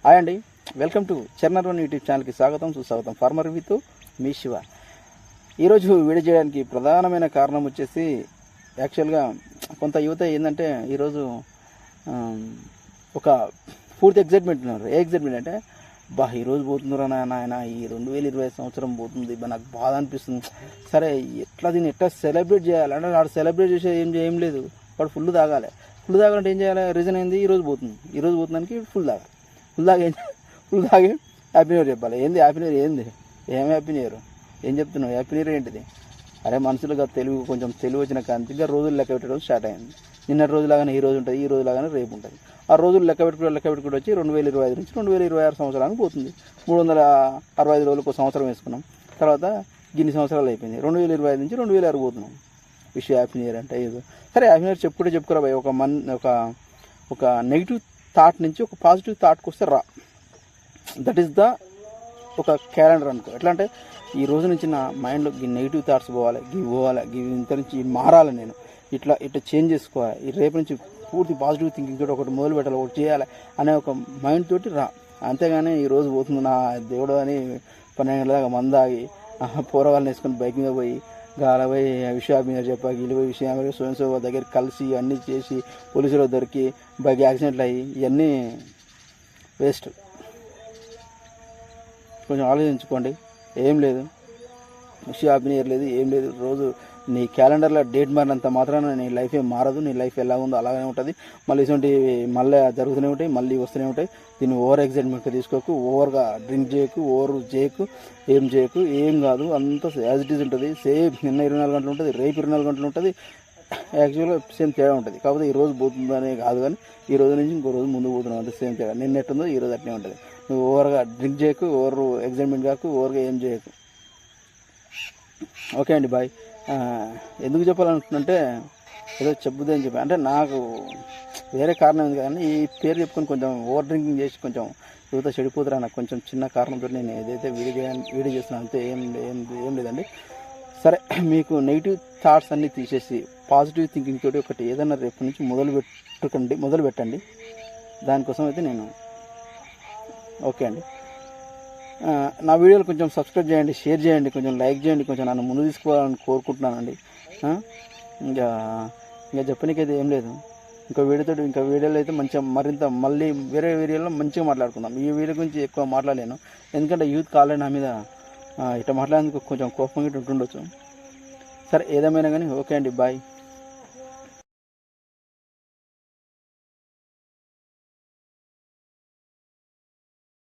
Hi అండి, welcome to చర్నర్ YouTube ఛానల్కి స్వాగతం సుస్వాగతం. Farmer with me Shiva. ఈరోజు వీడియో చేయడానికి ప్రధానమైన కారణం వచ్చేసి యాక్చువల్గా కొంత యువత ఏంటంటే ఈరోజు ఒక పూర్తి ఎగ్జైట్మెంట్ ఉన్నారు. ఏ ఎగ్జైట్మెంట్ అంటే ఈరోజు పోతుందిరా నాయన, ఈ 2020 సంవత్సరం పోతుంది, నాకు బాధ అనిపిస్తుంది. సరే దీన్ని ఎట్లా సెలబ్రేట్ చేయాలి అంటే వాడు సెలబ్రేట్ చేసే ఏం లేదు, వాడు ఫుల్ తాగాలి. ఫుల్ తాగాలంటే ఏం చేయాలి? రీజన్ ఏంది? ఈరోజు పోతుందానికి ఫుల్ తాగాలి. ఫుల్ తాగి హ్యాపీ న్యూ ఇయర్ చెప్పాలి. ఏంది హ్యాపీ న్యూ ఇయర్? ఏంది ఏం హ్యాపీ న్యూ ఇయర్? ఏం చెప్తున్నావు? హ్యాపీ న్యూ ఇయర్ ఏంటిది? అరే మనుషులుగా కొంచెం తెలివి వచ్చిన కాంతిగా రోజులు లెక్క పెట్టడం స్టార్ట్ అయింది. నిన్నటి రోజులాగానే ఈ రోజు ఉంటుంది, ఈ రోజులాగానే రేపు ఉంటుంది. ఆ రోజులు లెక్క పెట్టుకుంటూ వచ్చి 2025 నుంచి 2026 సంవత్సరానికి పోతుంది. 365 రోజులకు ఒక సంవత్సరం వేసుకున్నాం. తర్వాత గిన్ని సంవత్సరాలు అయిపోయింది. 2025 నుంచి 2026 పోతున్నాం. విషయం హ్యాపీ న్యూ ఇయర్ అంటే ఏదో సరే హ్యాపీ న్యూ ఇయర్ చెప్పుకురా భయ్. ఒక నెగిటివ్ థాట్ నుంచి ఒక పాజిటివ్ థాట్కి వస్తే రా. దట్ ఈస్ ద ఒక క్యాలెండర్ అనుకో. ఎట్లా అంటే ఈ రోజు నుంచి నా మైండ్లో ఈ నెగిటివ్ థాట్స్ పోవాలి, ఇంత నుంచి మారాలి, నేను ఇట్లా చేంజ్ చేసుకోవాలి, ఈ రేపు నుంచి పూర్తి పాజిటివ్ థింకింగ్ తోటి ఒకటి మొదలు పెట్టాలి, ఒకటి చేయాలి అనే ఒక మైండ్ తోటి రా. అంతేగాని ఈరోజు పోతుంది నా దేవుడు అని 12 గంటల దాకా మందాగి పోరగాళ్ళని వేసుకొని బైక్ మీద పోయి గాలపోయి విషయం మీద చెప్పాలి, వీళ్ళు విషయం సో దగ్గర కలిసి అన్నీ చేసి పోలీసులు దొరికి బైక్ యాక్సిడెంట్లు అయ్యి ఇవన్నీ వేస్ట్. కొంచెం ఆలోచించుకోండి. ఏం లేదు, విషయం హ్యాపీ న్యూ ఇయర్ లేదు, ఏం లేదు. రోజు నీ క్యాలెండర్లో డేట్ మారినంత మాత్రాన నీ లైఫ్ ఏం మారదు. నీ లైఫ్ ఎలా ఉందో అలాగే ఉంటుంది. మళ్ళీ ఇటువంటి మళ్ళీ జరుగుతూనే ఉంటాయి, మళ్ళీ వస్తూనే ఉంటాయి. దీన్ని ఓవర్ ఎగ్జైట్మెంట్ తీసుకోకు, ఓవర్గా డ్రింక్ చేయకు, ఓవర్ చేయకు, ఏం కాదు. అంతా యాజ్ ఇట్ ఈజ్ ఉంటుంది. సేమ్ నిన్న 24 గంటలు ఉంటుంది, రేపు 24 గంటలు ఉంటుంది. యాక్చువల్గా సేమ్ తేడా ఉంటుంది. కాకపోతే ఈ రోజు పోతుందనే కాదు, కానీ ఈ రోజు నుంచి ఇంకో రోజు ముందు పోతున్నాం అంటే సేమ్ తేడా. నిన్న ఎట్టుందో ఈ రోజు అట్నే ఉంటుంది. నువ్వు ఓవర్గా డ్రింక్ చేయకు, ఓవర్ ఎగ్జైట్మెంట్ కాకు, ఓవర్గా ఏం చేయకు. ఓకే అండి, బాయ్. ఎందుకు చెప్పాలనుకుంటుంటే ఏదో చెప్పుదని చెప్పి అంటే నాకు వేరే కారణం ఉంది కానీ ఈ పేరు చెప్పుకొని కొంచెం ఓవర్ డ్రింకింగ్ చేసి కొంచెం యువత చెడిపోతారా నాకు కొంచెం చిన్న కారణంతో నేను ఏదైతే వీడియో చేస్తున్నాను అంతే. ఏం లేదండి. సరే, మీకు నెగిటివ్ థాట్స్ అన్నీ తీసేసి పాజిటివ్ థింకింగ్ తోటి ఒకటి ఏదైనా రేపు నుంచి మొదలు పెట్టండి. దానికోసం అయితే నేను ఓకే అండి. నా వీడియోలు కొంచెం సబ్స్క్రైబ్ చేయండి, షేర్ చేయండి, కొంచెం లైక్ చేయండి, కొంచెం నన్ను ముందు తీసుకోవాలని కోరుకుంటున్నానండి. ఇంకా చెప్పనీకైతే ఏం లేదు. ఇంకా వీడియోలో అయితే మంచిగా మళ్ళీ వేరే వీడియోలో మంచిగా మాట్లాడుకుందాం. ఈ వీడియో గురించి ఎక్కువ మాట్లాడలేను, ఎందుకంటే యూత్ కాలే నా మీద ఇట్లా మాట్లాడేందుకు కొంచెం కోపంగా ఉంటుండొచ్చు. సరే, ఏదేమైనా కానీ ఓకే అండి, బాయ్.